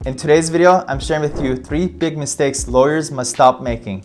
In today's video, I'm sharing with you 3 big mistakes lawyers must stop making.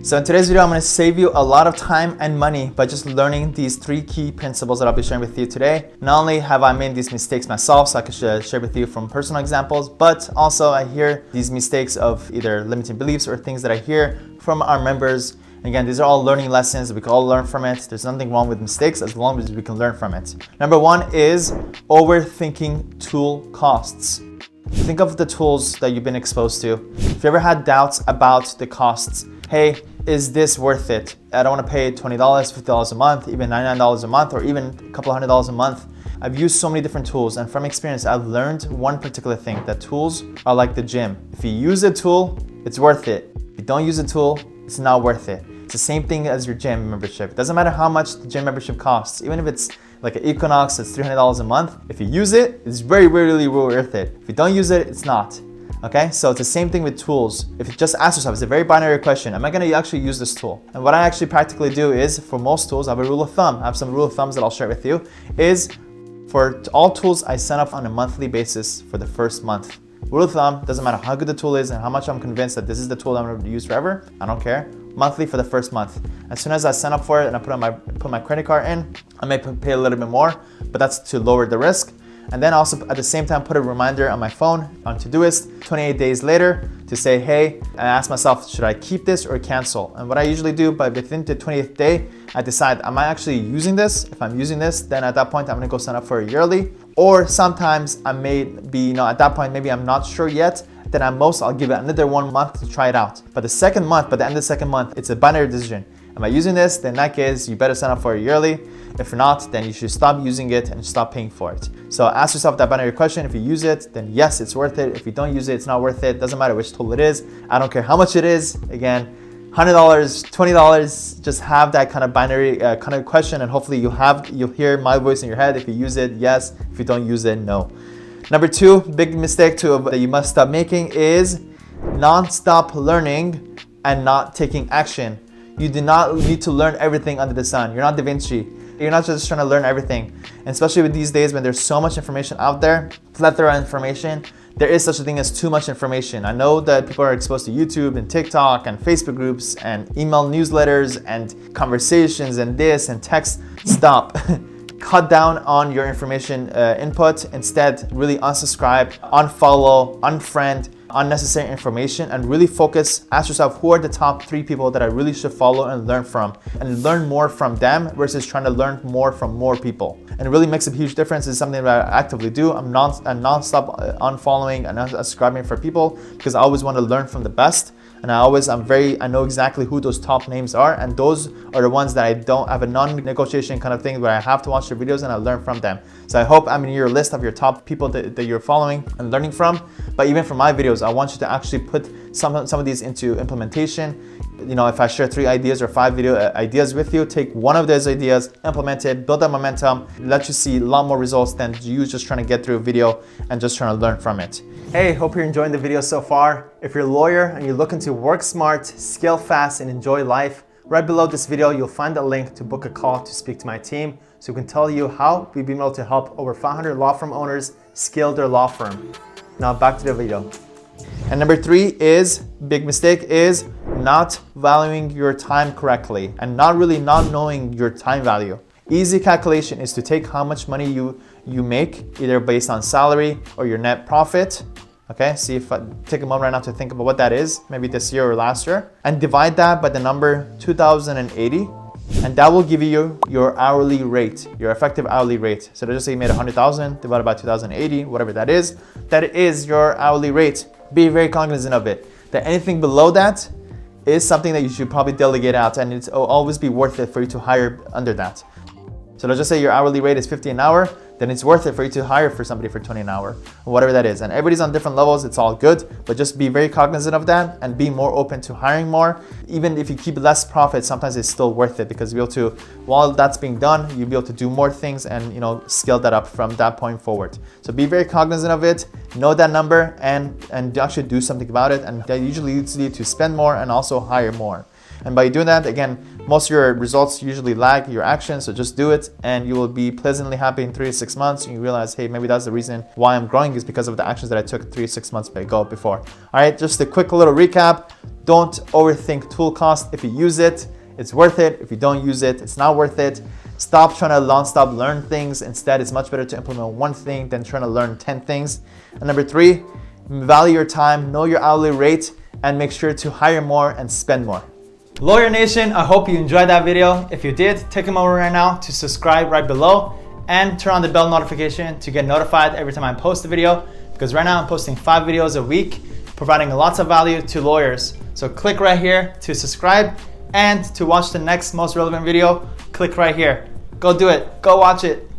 So in today's video, I'm going to save you a lot of time and money by just learning these 3 key principles that I'll be sharing with you today. Not only have I made these mistakes myself, so I can share with you from personal examples, but also I hear these mistakes of either limiting beliefs or things that I hear from our members. Again, these are all learning lessons. We can all learn from it. There's nothing wrong with mistakes as long as we can learn from it. Number 1 is overthinking tool costs. Think of the tools that you've been exposed to. If you ever had doubts about the costs, hey, is this worth it? I don't want to pay $20, $50 a month, even $99 a month, or even a couple $100s a month. I've used so many different tools, and from experience, I've learned one particular thing, that tools are like the gym. If you use a tool, it's worth it. If you don't use a tool, it's not worth it. It's the same thing as your gym membership. It doesn't matter how much the gym membership costs, even if it's like an Equinox, it's $300 a month. If you use it, it's very rarely worth it. If you don't use it, it's not. Okay, so it's the same thing with tools. If you just ask yourself, it's a very binary question. Am I gonna actually use this tool? And what I actually practically do is, for most tools, I have a rule of thumb. I have some rule of thumbs that I'll share with you, is for all tools, I sign up on a monthly basis for the first month. Rule of thumb, doesn't matter how good the tool is and how much I'm convinced that this is the tool I'm gonna use forever, I don't care. Monthly for the first month. As soon as I sign up for it and I put my credit card in, I may pay a little bit more, but that's to lower the risk. And then also at the same time, put a reminder on my phone on Todoist 28 days later to say, hey, I ask myself, should I keep this or cancel? And what I usually do, but within the 20th day, I decide, am I actually using this? If I'm using this, then at that point, I'm gonna go sign up for a yearly. Or sometimes I may be, at that point, maybe I'm not sure yet, then I'll give it another 1 month to try it out. But the second month, by the end of the second month, it's a binary decision. Am I using this? Then in that case, you better sign up for a yearly. If not, then you should stop using it and stop paying for it. So ask yourself that binary question. If you use it, then yes, it's worth it. If you don't use it, it's not worth it. Doesn't matter which tool it is. I don't care how much it is. Again, $100, $20, just have that kind of binary kind of question, and hopefully you'll hear my voice in your head. If you use it, yes. If you don't use it, no. Number 2, big mistake that you must stop making is non-stop learning and not taking action. You do not need to learn everything under the sun. You're not Da Vinci. You're not just trying to learn everything. And especially with these days when there's so much information out there, plethora of information, there is such a thing as too much information. I know that people are exposed to YouTube and TikTok and Facebook groups and email newsletters and conversations and this and text. Stop. Cut down on your information input. Instead, really unsubscribe, unfollow, unfriend unnecessary information, and really focus. Ask yourself, who are the top 3 people that I really should follow and learn from, and learn more from them versus trying to learn more from more people. And it really makes a huge difference. It's something that I actively do. I'm non-stop unfollowing and unsubscribing for people because I always want to learn from the best. And I know exactly who those top names are, and those are the ones that I don't have a non-negotiation kind of thing where I have to watch their videos and I learn from them. So I hope I'm in your list of your top people that you're following and learning from. But even for my videos, I want you to actually put some of these into implementation. If I share 3 ideas or 5 video ideas with you, take one of those ideas, implement it, build that momentum, let you see a lot more results than you just trying to get through a video and just trying to learn from it. Hey, hope you're enjoying the video so far. If you're a lawyer and you're looking to work smart, scale fast, and enjoy life, right below this video, you'll find a link to book a call to speak to my team so we can tell you how we've been able to help over 500 law firm owners scale their law firm. Now back to the video. And number 3 is, big mistake, is not valuing your time correctly and not knowing your time value. Easy calculation is to take how much money you make, either based on salary or your net profit. Okay, see if I take a moment right now to think about what that is, maybe this year or last year, and divide that by the number 2,080, and that will give you your hourly rate, your effective hourly rate. So let's just say you made 100,000 divided by 2,080, whatever that is your hourly rate. Be very cognizant of it, that anything below that is something that you should probably delegate out, and it'll always be worth it for you to hire under that. So let's just say your hourly rate is 50 an hour, then it's worth it for you to hire for somebody for 20 an hour, or whatever that is. And everybody's on different levels, it's all good, but just be very cognizant of that and be more open to hiring more. Even if you keep less profit, sometimes it's still worth it because you'll be able to, while that's being done, you'll be able to do more things and scale that up from that point forward. So be very cognizant of it, know that number, and actually do something about it. And that usually leads you to spend more and also hire more. And by doing that, again, Most of your results usually lag your actions, so just do it and you will be pleasantly happy in 3 to 6 months. And you realize, hey, maybe that's the reason why I'm growing is because of the actions that I took 3 to 6 months ago before. All right, just a quick little recap. Don't overthink tool cost. If you use it, it's worth it. If you don't use it, it's not worth it. Stop trying to non-stop learn things. Instead, it's much better to implement one thing than trying to learn 10 things. And number 3, value your time, know your hourly rate, and make sure to hire more and spend more. Lawyer Nation, I hope you enjoyed that video. If you did, take a moment right now to subscribe right below and turn on the bell notification to get notified every time I post a video, because right now I'm posting 5 videos a week, providing lots of value to lawyers. So click right here to subscribe, and to watch the next most relevant video, click right here. Go do it, go watch it.